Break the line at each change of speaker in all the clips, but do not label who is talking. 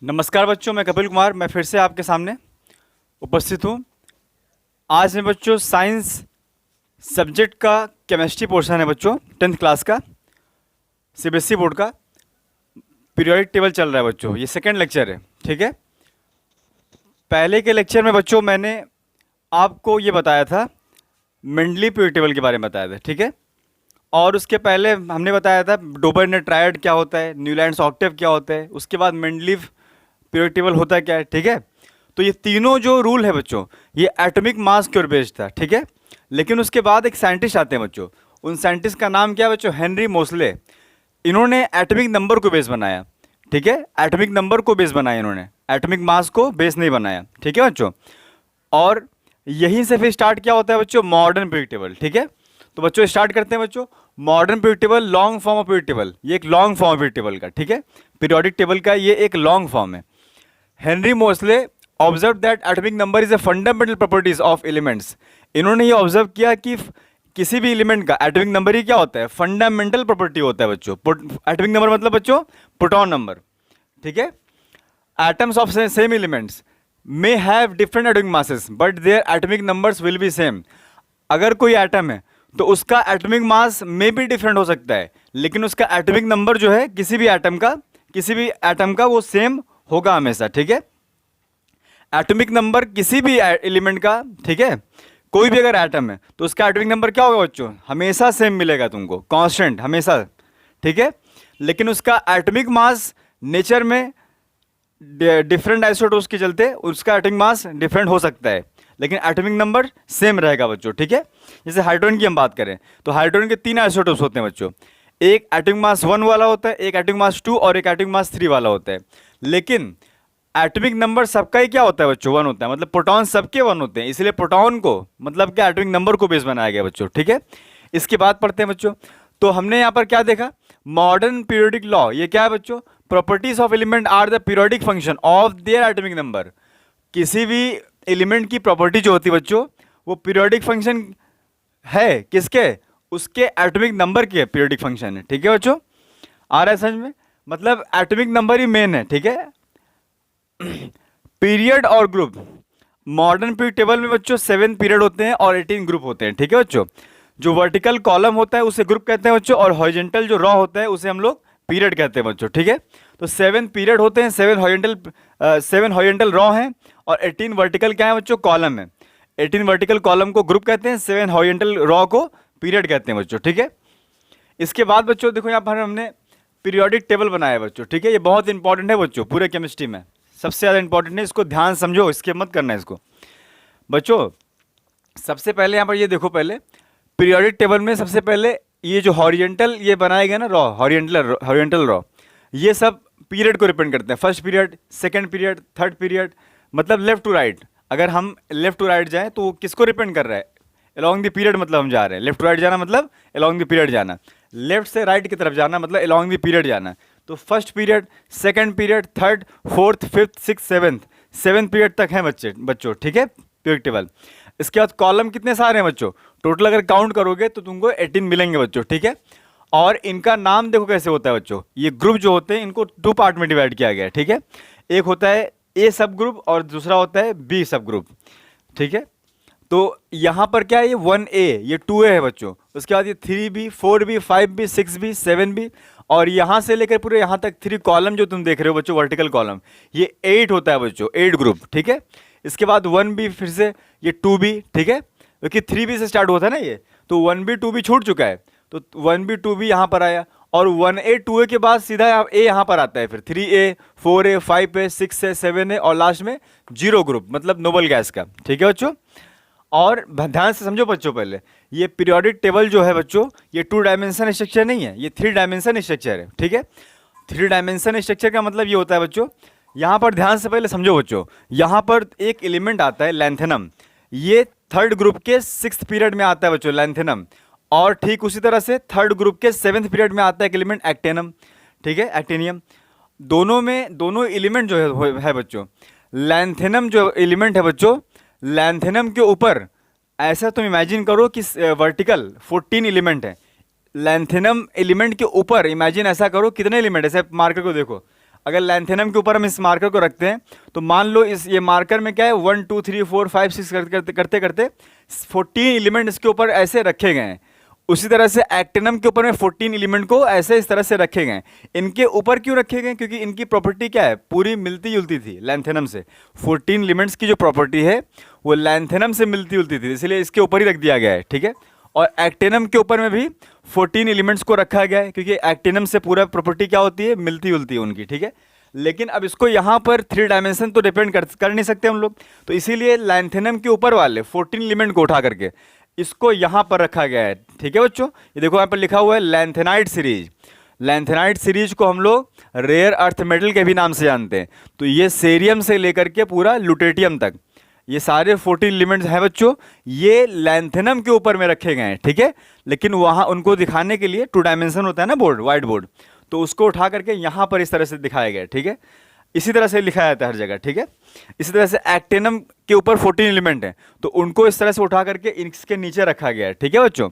नमस्कार बच्चों, मैं कपिल कुमार। मैं फिर से आपके सामने उपस्थित हूँ। आज में बच्चों साइंस सब्जेक्ट का केमिस्ट्री पोर्शन है बच्चों, 10th क्लास का, सीबीएसई बोर्ड का पीरियोडिक टेबल चल रहा है बच्चों। ये सेकंड लेक्चर है, ठीक है। पहले के लेक्चर में बच्चों मैंने आपको ये बताया था, मेंडली पीरियोडिक टेबल के बारे में बताया था, ठीक है। और उसके पहले हमने बताया था डोबरनेट ट्रायड क्या होता है, न्यूलैंड्स ऑक्टेव क्या होता है, उसके बाद मेंडलीव पीरियोडिक टेबल होता है क्या है, ठीक है। तो ये तीनों जो रूल है बच्चों, ये एटॉमिक मास के ऊपर बेस्ड था, ठीक है। लेकिन उसके बाद एक साइंटिस्ट आते हैं बच्चों, उन साइंटिस्ट का नाम क्या है बच्चों? हेनरी मोसले। इन्होंने एटॉमिक नंबर को बेस बनाया, ठीक है। एटॉमिक नंबर को बेस बनाया इन्होंने, एटॉमिक मास को बेस नहीं बनाया, ठीक है बच्चों। और यहीं से फिर स्टार्ट क्या होता है बच्चों? मॉडर्न पीरियोडिक टेबल, ठीक है। तो बच्चों स्टार्ट करते हैं बच्चों। Modern periodic table long form of periodic table, ये एक long form of periodic table का, ठीक है। पीरियोडिक टेबल का ये एक लॉन्ग फॉर्म है। Henry Mosle observe that atomic number is a fundamental properties of elements. इन्होंने ये ऑब्जर्व किया कि किसी भी एलिमेंट का एटॉमिक नंबर ही क्या होता है? फंडामेंटल प्रॉपर्टी होता है बच्चों। एटॉमिक नंबर मतलब बच्चों प्रोटॉन नंबर, ठीक है। Atoms of same elements may have different atomic masses but their atomic numbers will be same। अगर कोई एटम है तो उसका एटॉमिक मास में भी डिफरेंट हो सकता है, लेकिन उसका एटॉमिक नंबर जो है किसी भी एटम का वो सेम होगा हमेशा, ठीक है। एटॉमिक नंबर किसी भी एलिमेंट का, ठीक है, कोई भी अगर एटम है तो उसका एटॉमिक नंबर क्या होगा बच्चों? हमेशा सेम मिलेगा तुमको, कांस्टेंट हमेशा, ठीक है। लेकिन उसका एटॉमिक मास नेचर में डिफरेंट आइसोटोप्स के चलते उसका एटॉमिक मास डिफरेंट हो सकता है, लेकिन एटॉमिक नंबर सेम रहेगा बच्चों, ठीक है। जैसे हाइड्रोजन की हम बात करें तो हाइड्रोजन के 3 आइसोटोप्स होते हैं बच्चों। एक एटॉमिक मास 1 वाला होता है, एक एटॉमिक मास 2 और एक एटॉमिक मास 3 वाला होता है। लेकिन एटॉमिक नंबर सबका ही क्या होता है बच्चों? 1 होता है। मतलब प्रोटॉन सबके 1 होते हैं, इसलिए प्रोटॉन को मतलब क्या एटॉमिक नंबर को बेस बनाया गया बच्चों, ठीक है। इसके बाद पढ़ते हैं बच्चों। तो हमने यहाँ पर क्या देखा? मॉडर्न पीरियोडिक लॉ, ये क्या है बच्चों? Properties of element are the periodic function of their atomic number. किसी भी एलिमेंट की प्रॉपर्टी जो होती है बच्चों, वो पीरियोडिक फंक्शन है किसके? उसके एटॉमिक नंबर के पीरियोडिक फंक्शन है, ठीक है बच्चों। आ रहा है समझ में? मतलब एटॉमिक नंबर ही मेन है, ठीक है। पीरियड और ग्रुप, मॉडर्न पीरियड टेबल में बच्चों 7 पीरियड होते हैं और 18 ग्रुप होते हैं, ठीक है बच्चों। जो वर्टिकल कॉलम होता है उसे ग्रुप कहते हैं बच्चों, और हॉरिजॉन्टल जो रॉ होता है उसे हम लोग पीरियड कहते हैं बच्चों, ठीक है। तो 7 पीरियड होते हैं, 7 हॉरिजॉन्टल रॉ हैं और 18 वर्टिकल क्या है बच्चों? कॉलम है। 18 वर्टिकल कॉलम को ग्रुप कहते हैं, 7 हॉरिजॉन्टल रॉ को पीरियड कहते हैं बच्चों, ठीक है। इसके बाद बच्चों देखो यहाँ पर हमने पीरियोडिक टेबल बनाया है बच्चों, ठीक है। ये बहुत इंपॉर्टेंट है बच्चों, पूरे केमिस्ट्री में सबसे ज़्यादा इंपॉर्टेंट है। इसको ध्यान समझो, इसके मत करना है इसको बच्चों। सबसे पहले यहाँ पर ये देखो, पहले पीरियोडिक टेबल में सबसे पहले ये जो हॉरिजॉन्टल ये बनाया गया ना रॉ, हॉरिजॉन्टल रॉ, ये सब पीरियड को रिप्रेजेंट करते हैं। First period, second period, third period, मतलब लेफ्ट टू राइट। अगर हम लेफ्ट टू राइट जाएं तो वो किसको रिप्रेजेंट कर रहा है? अलॉन्ग द पीरियड, मतलब हम जा रहे हैं लेफ्ट टू राइट जाना मतलब अलॉन्ग द पीरियड जाना, लेफ्ट से राइट की तरफ जाना मतलब अलॉन्ग द पीरियड जाना। तो first period, second period, third, fourth, fifth, six, seventh period तक है बच्चों, ठीक है, पीरियड टेबल। इसके बाद कॉलम कितने सारे हैं बच्चों? टोटल अगर काउंट करोगे तो तुमको 18 मिलेंगे बच्चों, ठीक है। और इनका नाम देखो कैसे होता है बच्चों। ये ग्रुप जो होते हैं इनको 2 पार्ट में डिवाइड किया गया है, ठीक है। एक होता है ए सब ग्रुप और दूसरा होता है बी सब ग्रुप, ठीक है। तो यहाँ पर क्या है? ये 1A, ये 2A है बच्चों। उसके बाद ये 3B, 4B, 5B, 6B, 7B, और यहाँ से लेकर पूरे यहाँ तक 3 कॉलम जो तुम देख रहे हो बच्चों, वर्टिकल कॉलम, ये 8 होता है बच्चों, 8 ग्रुप, ठीक है। इसके बाद 1B, फिर से ये 2B, ठीक है, क्योंकि 3B से स्टार्ट होता है ना ये, तो 1B 2B छूट चुका है, तो 1B 2B यहाँ पर आया, और 1A 2A के बाद सीधा A यहाँ पर आता है, फिर 3A, 4A, 5A, 6A, 7A, और लास्ट में 0 ग्रुप, मतलब नोबल गैस का, ठीक है बच्चों। और ध्यान से समझो बच्चों, पहले ये पीरियोडिक टेबल जो है बच्चों, ये 2 डायमेंशन स्ट्रक्चर नहीं है, ये 3 डायमेंशन स्ट्रक्चर है, ठीक है। 3 डायमेंशन स्ट्रक्चर का मतलब ये होता है बच्चों, यहाँ पर ध्यान से पहले समझो बच्चों, यहाँ पर एक एलिमेंट आता है लैंथेनम, ये थर्ड ग्रुप के 6th पीरियड में आता है बच्चों, लैंथेनम। और ठीक उसी तरह से थर्ड ग्रुप के 7th पीरियड में आता है एक एलिमेंट एक्टेनम, ठीक है, एक्टेनियम। दोनों एलिमेंट जो है बच्चों, लैंथेनम जो एलिमेंट है बच्चों, लैंथेनम के ऊपर ऐसा तुम इमेजिन करो कि वर्टिकल 14 एलिमेंट है, लैंथेनम एलिमेंट के ऊपर इमेजिन ऐसा करो कितने एलिमेंट, ऐसे मार्कर को देखो, अगर लैंथेनम के ऊपर हम इस मार्कर को रखते हैं तो मान लो इस ये मार्कर में क्या है 1 2 3 4 5 6 करते करते करते 14 एलिमेंट इसके ऊपर ऐसे रखे गए हैं। उसी तरह से एक्टिनम के ऊपर में 14 एलिमेंट को ऐसे इस तरह से रखे गए। इनके ऊपर क्यों रखे गए? क्योंकि इनकी प्रॉपर्टी क्या है, पूरी मिलती जुलती थी लैंथेनम से। 14 एलिमेंट्स की जो प्रॉपर्टी है वो लैंथेनम से मिलती जुलती थी, इसलिए इसके ऊपर ही रख दिया गया है, ठीक है। और एक्टिनम के ऊपर में भी 14 एलिमेंट्स को रखा गया है, क्योंकि एक्टिनम से पूरा प्रॉपर्टी क्या होती है, मिलती जुलती है उनकी, ठीक है। लेकिन अब इसको यहाँ पर 3 डायमेंशन तो डिपेंड कर नहीं सकते हम लोग, तो इसीलिए लैंथेनम के ऊपर वाले 14 एलिमेंट को उठा करके इसको यहाँ पर रखा गया है, ठीक है बच्चों। ये देखो यहाँ पर लिखा हुआ है लैंथेनाइट सीरीज। लैंथेनाइट सीरीज को हम लोग रेयर अर्थ मेटल के भी नाम से जानते हैं। तो ये सेरियम से लेकर के पूरा लुटेटियम तक ये सारे 14 एलिमेंट्स हैं बच्चों, ये लैंथेनम के ऊपर में रखे गए हैं, ठीक है। लेकिन वहाँ उनको दिखाने के लिए 2 डायमेंशन होता है ना बोर्ड, व्हाइट बोर्ड, तो उसको उठा करके यहाँ पर इस तरह से दिखाया गया, ठीक है। इसी तरह से लिखा जाता है हर जगह, ठीक है। इसी तरह से एक्टिनम के ऊपर 14 एलिमेंट हैं, तो उनको इस तरह से उठा करके इसके नीचे रखा गया है, ठीक है बच्चों।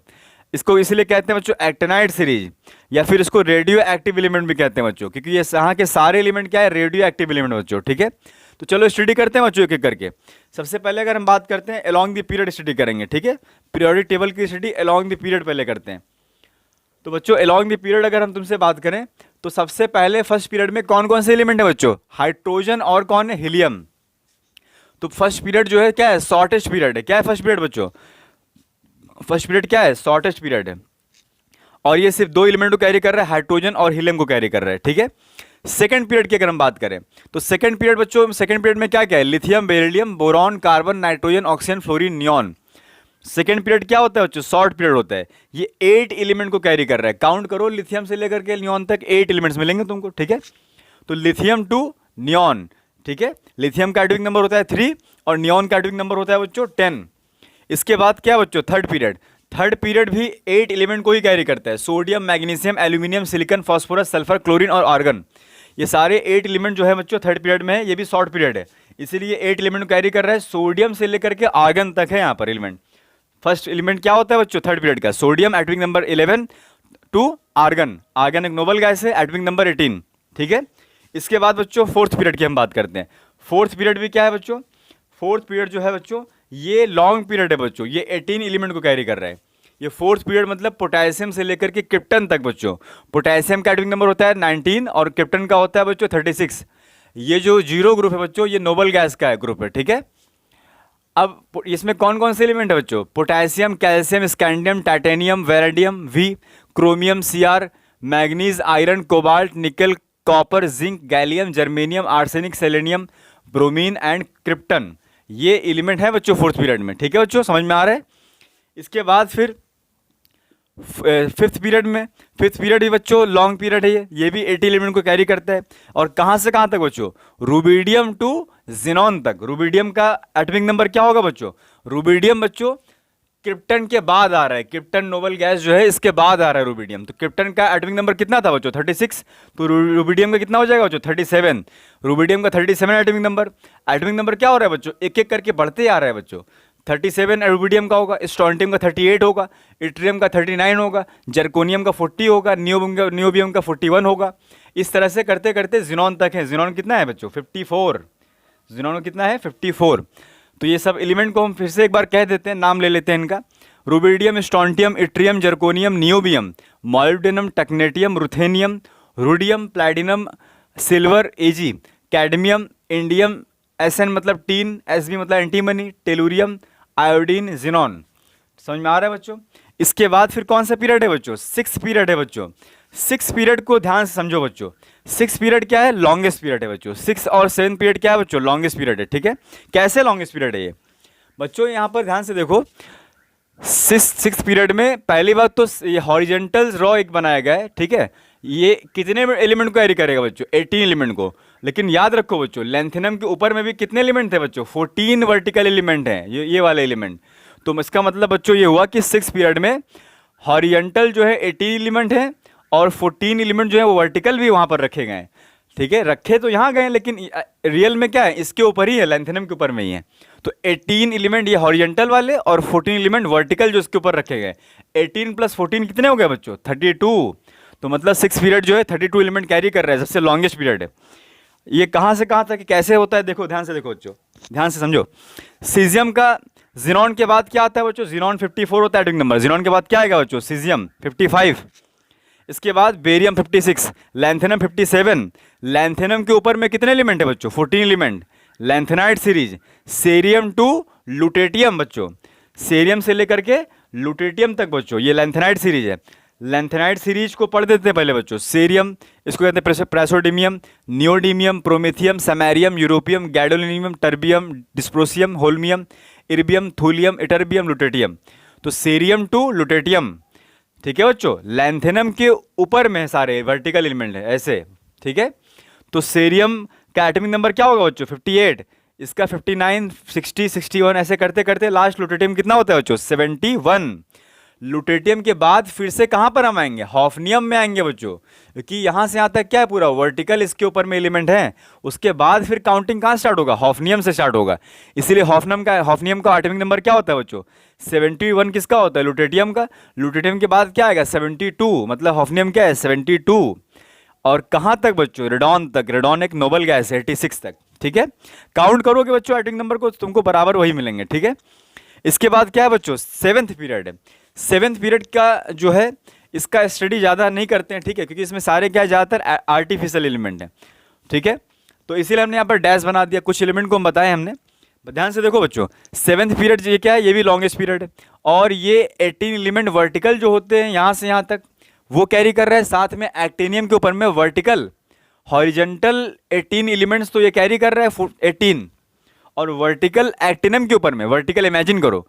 इसको इसीलिए कहते हैं बच्चों एक्टिनाइट सीरीज, या फिर इसको रेडियो एक्टिव एलिमेंट भी कहते हैं बच्चों, क्योंकि ये यहाँ के सारे एलिमेंट क्या है, रेडियो एक्टिव एलिमेंट बच्चों, ठीक है। तो चलो स्टडी करते हैं बच्चों एक एक करके। सबसे पहले अगर हम बात करते हैं अलोंग द पीरियड स्टडी करेंगे, ठीक है। पीरियोडिक टेबल की स्टडी अलोंग द पीरियड पहले करते हैं। तो बच्चों अलोंग द पीरियड अगर हम तुमसे बात करें तो सबसे पहले फर्स्ट पीरियड में कौन कौन से एलिमेंट है बच्चों, हाइड्रोजन और कौन है, हीलियम। तो फर्स्ट पीरियड जो है क्या है, शॉर्टेस्ट पीरियड है। क्या है फर्स्ट पीरियड बच्चों, फर्स्ट पीरियड क्या है, शॉर्टेस्ट पीरियड है। और ये सिर्फ 2 एलिमेंट को कैरी कर रहा है, हाइड्रोजन और हीलियम को कैरी कर रहा है, ठीक है। सेकंड पीरियड की अगर हम बात करें तो सेकंड पीरियड बच्चों, सेकंड पीरियड में क्या क्या है, lithium, beryllium, boron, carbon, nitrogen, oxygen, fluorine, neon. Second period क्या होता है बच्चों, शॉर्ट पीरियड होता है। ये 8 एलिमेंट को कैरी कर रहा है। काउंट करो, लिथियम से लेकर के नियॉन तक 8 एलिमेंट्स मिलेंगे तुमको, ठीक है। तो लिथियम टू नियॉन, ठीक है। लिथियम का एटॉमिक नंबर होता है 3 और नियॉन का एटॉमिक नंबर होता है बच्चों 10। इसके बाद क्या बच्चों, थर्ड पीरियड। थर्ड पीरियड भी 8 एलिमेंट को ही कैरी करता है। Sodium, magnesium, aluminium, silicon, phosphorus, sulphur, chlorine और आर्गन। ये सारे 8 एलिमेंट जो है बच्चों थर्ड पीरियड में है। ये भी शॉर्ट पीरियड है, इसीलिए 8 एलिमेंट को कैरी कर रहा है। सोडियम से लेकर के आर्गन तक है यहाँ पर एलिमेंट। फर्स्ट एलिमेंट क्या होता है बच्चों थर्ड पीरियड का, sodium atomic number 11 to argon. Argon एक नोबल गैस है, एटॉमिक नंबर 18, ठीक है। इसके बाद बच्चों फोर्थ पीरियड की हम बात करते हैं। फोर्थ पीरियड भी क्या है बच्चों, फोर्थ पीरियड जो है बच्चों ये लॉन्ग पीरियड है बच्चों। ये 18 एलिमेंट को कैरी कर रहा है। ये फोर्थ पीरियड मतलब पोटेशियम से लेकर के क्रिप्टन तक बच्चों। पोटेशियम का एटॉमिक नंबर होता है 19 और क्रिप्टन का होता है बच्चों 36। ये जो जीरो ग्रुप है बच्चों ये नोबल गैस का है ग्रुप है, ठीक है। अब इसमें कौन कौन से एलिमेंट है बच्चों, potassium, calcium, scandium, titanium, vanadium, V, chromium, Cr, manganese, iron, cobalt, nickel, copper, zinc, gallium, germanium, arsenic, selenium, bromine and krypton. ये एलिमेंट है बच्चों फोर्थ पीरियड में, ठीक है बच्चों, समझ में आ रहा है। इसके बाद फिर फिफ्थ पीरियड में, फिफ्थ पीरियड भी बच्चों लॉन्ग पीरियड है। ये भी 80 एलिमेंट को कैरी करता है। और कहाँ से कहाँ तक बच्चों, रूबिडियम टू जिनॉन तक। रूबिडियम का एटॉमिक नंबर क्या होगा बच्चों, रूबिडियम बच्चों क्रिप्टन के बाद आ रहा है। क्रिप्टन नोबल गैस जो है इसके बाद आ रहा है रूबिडियम। तो क्रिप्टन का एटॉमिक नंबर कितना था बच्चों 36, तो रूबिडियम का कितना हो जाएगा बच्चों 37। रूबिडियम का 37 एटॉमिक नंबर। एटॉमिक नंबर क्या हो रहा है बच्चों, एक एक करके बढ़ते आ रहा है बच्चों। 37 रूबिडियम का होगा, स्ट्रोंटियम का 38 होगा, इट्रियम का 39 होगा, जर्कोनियम का 40 होगा, नियोबियम का 41 होगा। इस तरह से करते करते जिनॉन तक है। जिनॉन कितना है बच्चों 54। जिनॉन कितना है 54। तो ये सब एलिमेंट को हम फिर से एक बार कह देते हैं, नाम ले लेते हैं इनका। Rubidium, strontium, yttrium, zirconium, niobium, molybdenum, technetium, ruthenium, rhodium, platinum, silver, Ag, cadmium, indium, Sn मतलब टीन, एसबी मतलब एंटीमनी, टेलुरियम, आयोडीन, जिनॉन। समझ में आ रहा है बच्चों। इसके बाद फिर कौन सा पीरियड है बच्चों, सिक्स पीरियड है बच्चों। सिक्स पीरियड को ध्यान से समझो बच्चों। सिक्स पीरियड क्या है, लॉन्गेस्ट पीरियड है बच्चों। सिक्स और सेवन पीरियड क्या है बच्चों, लॉन्गेस्ट पीरियड है, ठीक है। कैसे लॉन्गेस्ट पीरियड है ये बच्चों, यहाँ पर ध्यान से देखो। सिक्स पीरियड में पहली बात तो ये हॉरिजेंटल रॉ एक बनाया गया है, ठीक है। ये कितने एलिमेंट को कैरी करेगा बच्चों, 18 एलिमेंट को। लेकिन याद रखो बच्चों लैंथेनम के ऊपर में भी कितने एलिमेंट थे बच्चों, 14 वर्टिकल एलिमेंट हैं, ये वाले एलिमेंट। तो इसका मतलब बच्चों ये हुआ कि सिक्स पीरियड में हॉरिजेंटल जो है 18 एलिमेंट है और 14 एलिमेंट जो है वो वर्टिकल भी वहाँ पर रखे गए हैं, ठीक है। रखे तो यहाँ गए लेकिन रियल में क्या है, इसके ऊपर ही है, लैंथेनम के ऊपर में ही है। तो 18 एलिमेंट ये हॉरिजेंटल वाले और 14 एलिमेंट वर्टिकल जो इसके ऊपर रखे गए। 18 + 14 कितने हो गए बच्चों, 32। तो मतलब 6 पीरियड जो है 32 एलिमेंट कैरी कर रहा है, सबसे लॉन्गेस्ट पीरियड है। ये कहाँ से कहाँ तक कैसे होता है, देखो ध्यान से देखो बच्चों, ध्यान से समझो। सीजियम का जीनॉन के बाद क्या आता है बच्चों, जीनॉन 54 होता है एटॉमिक नंबर। जीनॉन के बाद क्या आएगा बच्चों, सीजियम 55, इसके बाद बेरियम 56, लैंथेनम 57। लैंथेनम के ऊपर में कितने एलिमेंट है बच्चों, 14 element, lanthanide series. Cerium to lutetium बच्चों, सेरियम से लेकर के लुटेटियम तक बच्चों, ये लैंथेनाइड सीरीज है। लैंथेनाइड सीरीज को पढ़ देते हैं पहले बच्चों। सेरियम, इसको कहते हैं praseodymium, neodymium, promethium, samarium, europium, gadolinium, terbium, dysprosium, holmium, erbium, thulium, ytterbium, lutetium. तो सेरियम टू लुटेटियम, ठीक है बच्चों। लैंथेनम के ऊपर में सारे वर्टिकल एलिमेंट है ऐसे, ठीक है। तो सेरियम का एटॉमिक नंबर क्या होगा बच्चों, 58, इसका 59, 60, 61 ऐसे करते करते लास्ट लुटेटियम कितना होता है बच्चों, 71। लुटेटियम के बाद फिर से कहां पर हम आएंगे, हॉफनियम में आएंगे बच्चों, क्योंकि यहां से यहां तक क्या है पूरा वर्टिकल इसके ऊपर में एलिमेंट है। उसके बाद फिर काउंटिंग कहां स्टार्ट होगा, हॉफनियम से स्टार्ट होगा। इसीलिए हॉफनियम का एटॉमिक नंबर क्या होता है बच्चों, 71 किसका होता है, लुटेटियम का। लुटेटियम के बाद क्या आएगा, 72, मतलब हॉफनियम क्या है, 72। और कहां तक बच्चों, रेडॉन तक। रेडॉन एक नोबल गैस है, 86 तक, ठीक है। काउंट करोगे बच्चों एटॉमिक नंबर को, तुमको बराबर वही मिलेंगे, ठीक है। इसके बाद क्या है बच्चों, 7th पीरियड है। 7th पीरियड का जो है इसका स्टडी ज़्यादा नहीं करते हैं, ठीक है, क्योंकि इसमें सारे क्या है, ज़्यादातर आर्टिफिशियल एलिमेंट है, ठीक है। तो इसीलिए हमने यहाँ पर डैश बना दिया, कुछ एलिमेंट को हम बताए हमने। ध्यान से देखो बच्चों, 7th पीरियड ये क्या है, ये भी लॉन्गेस्ट पीरियड है। और ये 18 एलिमेंट वर्टिकल जो होते हैं यहाँ से यहाँ तक वो कैरी कर रहा है। साथ में एक्टिनियम के ऊपर में वर्टिकल हॉरिजेंटल 18 एलिमेंट्स तो ये कैरी कर रहा है 18, और वर्टिकल एक्टिनम के ऊपर में, वर्टिकल इमेजिन करो,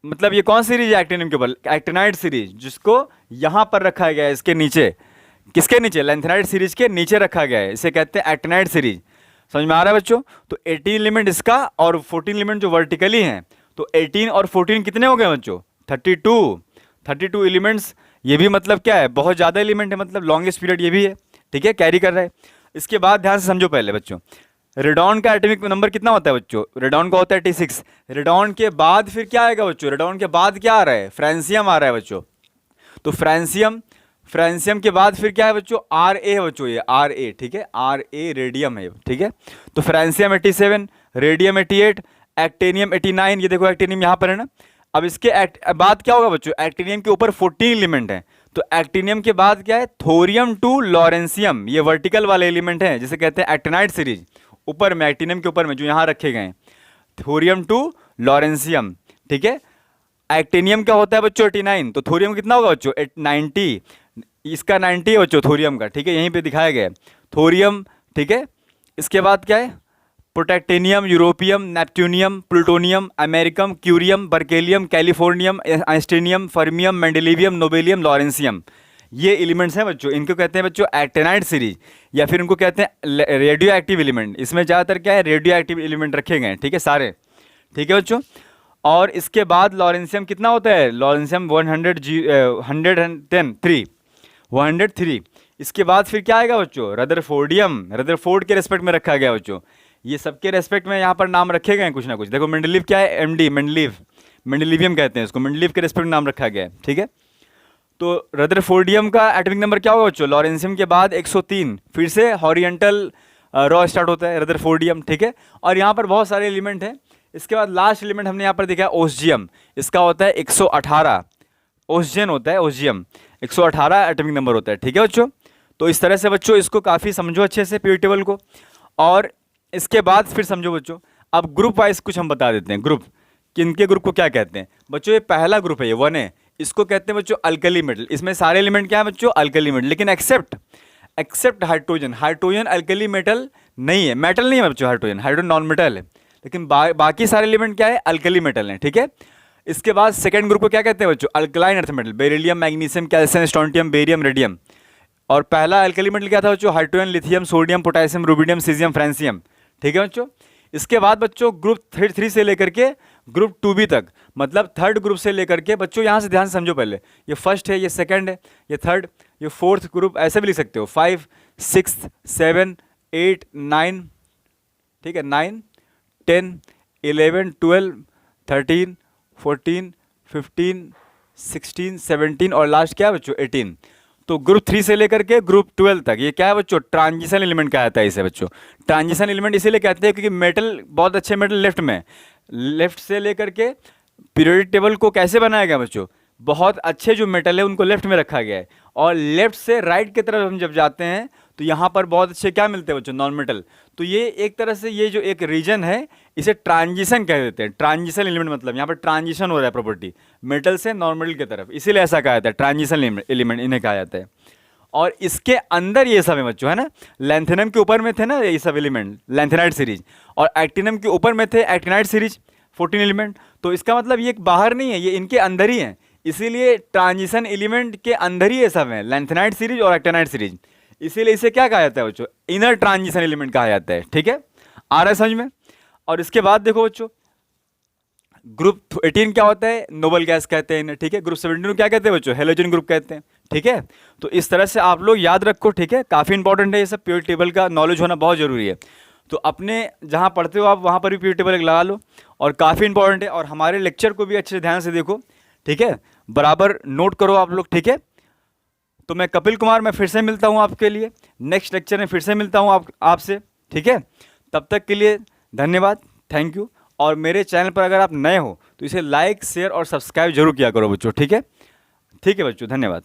मतलब ये कौन सीरीज है एक्टिनियम के ऊपर, एक्टिनाइड सीरीज, जिसको यहां पर रखा गया है, इसके नीचे, किसके नीचे, लैंथेनाइड सीरीज के नीचे रखा गया है, इसे कहते हैं एक्टिनाइड सीरीज। समझ में आ रहा है बच्चों। तो 18 एलिमेंट इसका और 14 एलिमेंट जो वर्टिकली हैं, तो 18 और 14 कितने हो गए बच्चों, 32 एलिमेंट्स। ये भी मतलब क्या है, बहुत ज़्यादा एलिमेंट है, मतलब लॉन्गेस्ट पीरियड ये भी है, ठीक है, कैरी कर रहा है। इसके बाद ध्यान से समझो पहले बच्चों, रेडॉन का एटॉमिक नंबर कितना होता है बच्चों, रेडॉन का होता है 86। रेडॉन के बाद फिर क्या आएगा बच्चों, रेडॉन के बाद क्या आ रहा है, फ्रांसियम आ रहा है बच्चों। तो फ्रांसियम के बाद फिर क्या है बच्चों, आर ए है बच्चों, ये आर ए, ठीक है, आर ए रेडियम है, ठीक है। तो फ्रांसियम 87, रेडियम 88, एक्टेनियम 89, ये देखो एक्टेनियम यहाँ पर है ना। अब इसके बाद क्या होगा बच्चों, एक्टेनियम के ऊपर 14 एलिमेंट हैं, तो एक्टिनियम के बाद क्या है, थोरियम टू लॉरेंसियम, ये वर्टिकल वाले एलिमेंट हैं जिसे कहते हैं एक्टिनाइड सीरीज। ऊपर में एक्टिनियम के ऊपर में जो यहाँ रखे गए हैं, थोरियम टू लॉरेंसियम, ठीक है। एक्टिनियम का होता है बच्चों 89, तो थोरियम कितना होगा बच्चों, 90, इसका 90 है बच्चों थोरियम का, ठीक है, यहीं पे दिखाया गया है थोरियम, ठीक है। इसके बाद क्या है, protactinium, europium, neptunium, plutonium, americium, curium, berkelium, californium, einsteinium, fermium, mendelevium, nobelium, lawrencium, ये एलिमेंट्स हैं बच्चों। इनको कहते हैं बच्चों एक्टिनाइड सीरीज, या फिर इनको कहते हैं रेडियो एक्टिव एलिमेंट। इसमें ज़्यादातर क्या है, रेडियो एक्टिव एलिमेंट रखे गए हैं, ठीक है, सारे, ठीक है बच्चों। और इसके बाद लॉरेंसियम कितना होता है, लॉरेंसियम 103। इसके बाद फिर क्या आएगा बच्चों, रदरफोर्डियम, रदरफोर्ड के रेस्पेक्ट में रखा गया बच्चों। ये सबके रेस्पेक्ट में यहाँ पर नाम रखे गए हैं कुछ ना कुछ। देखो मेंडलीव क्या है, एमडी, मेंडलीवियम कहते हैं इसको, मेंडलीव के रेस्पेक्ट में नाम रखा गया है, ठीक है। तो रदरफोर्डियम का एटॉमिक नंबर क्या होगा बच्चों, लॉरेंसियम के बाद 103, फिर से हॉरिजेंटल रॉ स्टार्ट होता है, रदरफोर्डियम, ठीक है। और यहाँ पर बहुत सारे एलिमेंट हैं। इसके बाद लास्ट एलिमेंट हमने यहाँ पर देखा है ओस्जियम, इसका होता है 118, ओस्जियन होता है, ओस्जियम 118 एटॉमिक नंबर होता है, ठीक है बच्चों। तो इस तरह से बच्चों इसको काफ़ी समझो अच्छे से पीरियड टेबल को। और इसके बाद फिर समझो बच्चों, अब ग्रुप वाइज कुछ हम बता देते हैं। ग्रुप, किनके ग्रुप को क्या कहते हैं बच्चों, ये पहला ग्रुप है, ये 1 है, इसको कहते हैं बच्चों अल्कली मेटल। इसमें सारे एलिमेंट क्या है बच्चों, अल्कली मेटल, लेकिन except hydrogen. Hydrogen alkali metal नहीं है, मेटल नहीं है बच्चों, हाइड्रोजन नॉन मेटल है, लेकिन बाकी सारे एलिमेंट क्या है, अल्कली मेटल हैं, ठीक है। इसके बाद सेकंड ग्रुप को क्या कहते हैं बच्चों, alkaline earth metal, beryllium, magnesium, calcium, strontium, barium, radium. और पहला अल्कली मेटल क्या था बच्चों, hydrogen, lithium, sodium, potassium, rubidium, caesium, francium, ठीक है बच्चों। इसके बाद बच्चों ग्रुप 3 से लेकर के ग्रुप 2B तक, मतलब थर्ड ग्रुप से लेकर के बच्चों, यहाँ से ध्यान से समझो पहले, ये फर्स्ट है, ये सेकंड है, ये थर्ड, ये फोर्थ ग्रुप, ऐसे भी लिख सकते हो, 5, 6, 7, 8, 9, ठीक है, 9, 10, 11, 12, 13, 14, 15, 16, 17 और लास्ट क्या है बच्चों 18। तो ग्रुप 3 से लेकर के ग्रुप 12 तक ये क्या है बच्चों, ट्रांजिशन एलिमेंट कहता है इसे बच्चों। ट्रांजिशन एलिमेंट इसीलिए कहते हैं क्योंकि मेटल, बहुत अच्छे मेटल लेफ्ट में, लेफ्ट से लेकर के पीरियोडिक टेबल को कैसे बनाया गया बच्चों, बहुत अच्छे जो मेटल है उनको लेफ्ट में रखा गया है, और लेफ्ट से राइट की तरफ हम जब जाते हैं तो यहाँ पर बहुत अच्छे क्या मिलते हैं बच्चों, नॉन मेटल। तो ये एक तरह से ये जो एक रीजन है इसे ट्रांजिशन कह देते हैं। ट्रांजिशन एलिमेंट मतलब यहाँ पर ट्रांजिशन हो रहा है प्रॉपर्टी मेटल से नॉन मेटल की तरफ, इसीलिए ऐसा कहा जाता है ट्रांजिशन एलिमेंट इन्हें कहा जाता है। और इसके अंदर ये सब है बच्चों, है ना, लैंथेनम के ऊपर में थे ना ये सब एलिमेंट, लैंथेनाइट सीरीज, और एक्टिनम के ऊपर में थे एक्टिनाइट सीरीज 14 एलिमेंट। तो इसका मतलब ये बाहर नहीं है, ये इनके अंदर ही है, इसीलिए ट्रांजिशन एलिमेंट के अंदर ही ये सब है, लैंथेनाइट सीरीज और एक्टिनाइट सीरीज, इसीलिए इसे क्या कहा जाता है बच्चों, इनर ट्रांजिशन एलिमेंट कहा जाता है। ठीक है, आ रहा है समझ में। और इसके बाद देखो बच्चों, ग्रुप 18 क्या होता है, नोबल गैस कहते हैं इन्हें। ठीक है, ग्रुप 17 को क्या कहते हैं बच्चों, हेलोजन ग्रुप कहते हैं। ठीक है, तो इस तरह से आप लोग याद रखो। ठीक है, काफ़ी इंपॉर्टेंट है ये सब, पीरियोडिक टेबल का नॉलेज होना बहुत जरूरी है। तो अपने जहाँ पढ़ते हो आप वहाँ पर भी पीरियोडिक टेबल लगा लो, और काफ़ी इंपॉर्टेंट है। और हमारे लेक्चर को भी अच्छे से ध्यान से देखो, ठीक है, बराबर नोट करो आप लोग। ठीक है, तो मैं कपिल कुमार, मैं फिर से मिलता हूँ आपके लिए नेक्स्ट लेक्चर में, फिर से मिलता हूँ आपसे। ठीक है, तब तक के लिए धन्यवाद, थैंक यू। और मेरे चैनल पर अगर आप नए हो तो इसे लाइक, शेयर और सब्सक्राइब जरूर किया करो बच्चों। ठीक है, ठीक है बच्चों, धन्यवाद।